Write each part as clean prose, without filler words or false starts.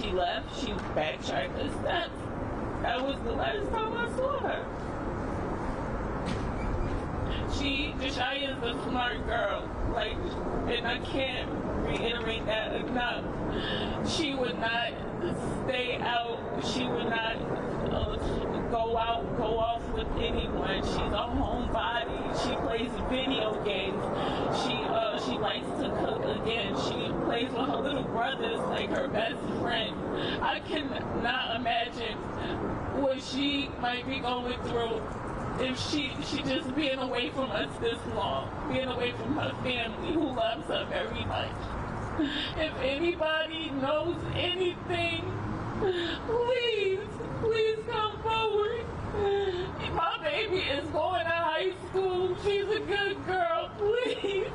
she left, she backtracked her steps. That was the last time I saw her. Jashyah is a smart girl, like, and I can't reiterate that enough. She would not stay out. She would not go off with anyone. She's a homebody. She plays video games. She likes to cook again. She plays with her little brothers like her best friend. I cannot imagine what she might be going through if she just being away from us this long, being away from her family who loves her very much. If anybody knows anything, please come forward. My baby is going to high school. She's a good girl. Please.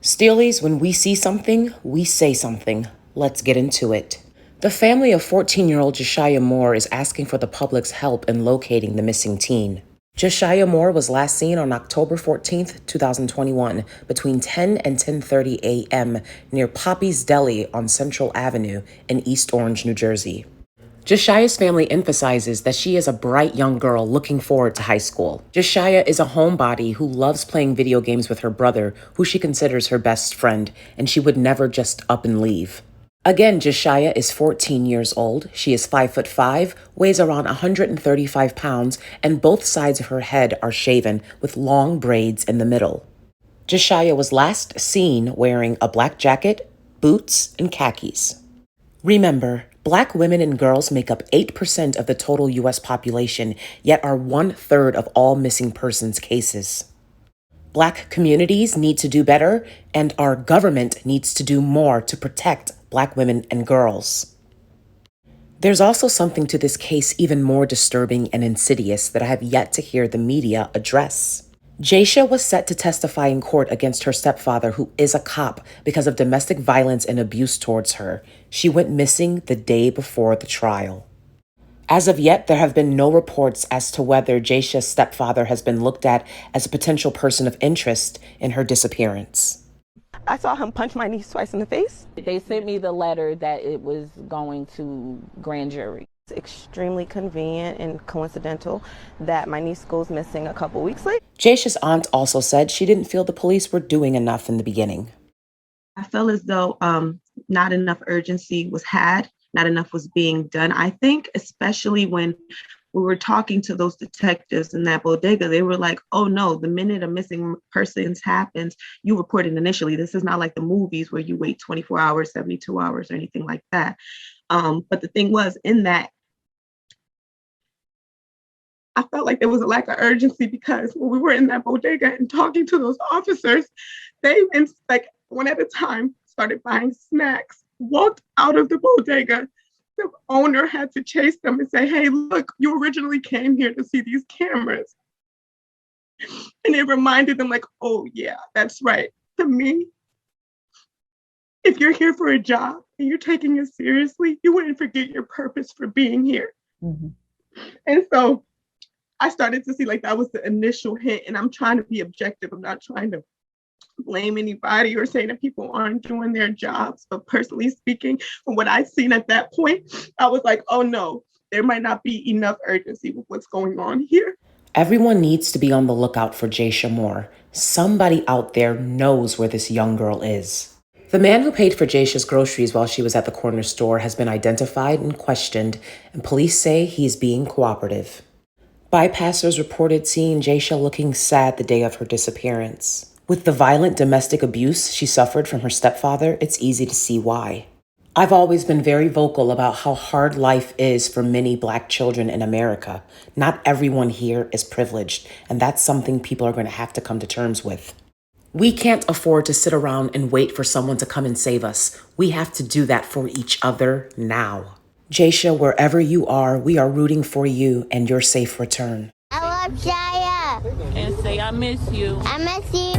Steelies, when we see something, we say something. Let's get into it. The family of 14-year-old Jashyah Moore is asking for the public's help in locating the missing teen. Jashyah Moore was last seen on October 14th, 2021, between 10 and 10:30 a.m. near Poppy's Deli on Central Avenue in East Orange, New Jersey. Jashyah's family emphasizes that she is a bright young girl looking forward to high school. Jashyah is a homebody who loves playing video games with her brother, who she considers her best friend, and she would never just up and leave. Again, Jashyah is 14 years old. She is 5'5", weighs around 135 pounds, and both sides of her head are shaven with long braids in the middle. Jashyah was last seen wearing a black jacket, boots, and khakis. Remember, Black women and girls make up 8% of the total U.S. population, yet are 1/3 of all missing persons cases. Black communities need to do better, and our government needs to do more to protect Black women and girls. There's also something to this case even more disturbing and insidious that I have yet to hear the media address. JaySha was set to testify in court against her stepfather, who is a cop, because of domestic violence and abuse towards her. She went missing the day before the trial. As of yet, there have been no reports as to whether JaySha's stepfather has been looked at as a potential person of interest in her disappearance. I saw him punch my niece twice in the face. They sent me the letter that it was going to grand jury. It's extremely convenient and coincidental that my niece goes missing a couple weeks later. JaySha's aunt also said she didn't feel the police were doing enough in the beginning. I felt as though not enough urgency was had, not enough was being done. I think especially when we were talking to those detectives in that bodega, they were like, oh no, the minute a missing persons happens, you report it initially. This is not like the movies where you wait 24 hours, 72 hours or anything like that. But the thing was, in that, I felt like there was a lack of urgency because when we were in that bodega and talking to those officers, they, like, one at a time, started buying snacks, walked out of the bodega. The owner had to chase them and say, hey, look, you originally came here to see these cameras. And it reminded them like, oh yeah, that's right. To me, if you're here for a job and you're taking it seriously, you wouldn't forget your purpose for being here. Mm-hmm. And so I started to see like that was the initial hit, and I'm trying to be objective. I'm not trying to blame anybody or say that people aren't doing their jobs. But personally speaking, from what I've seen at that point, I was like, oh no, there might not be enough urgency with what's going on here. Everyone needs to be on the lookout for JaySha Moore. Somebody out there knows where this young girl is. The man who paid for JaySha's groceries while she was at the corner store has been identified and questioned, and police say he's being cooperative. Bypassers reported seeing JaySha looking sad the day of her disappearance. With the violent domestic abuse she suffered from her stepfather, it's easy to see why. I've always been very vocal about how hard life is for many Black children in America. Not everyone here is privileged, and that's something people are going to have to come to terms with. We can't afford to sit around and wait for someone to come and save us. We have to do that for each other now. JaySha, wherever you are, we are rooting for you and your safe return. I love Jaya. And say, I miss you. I miss you.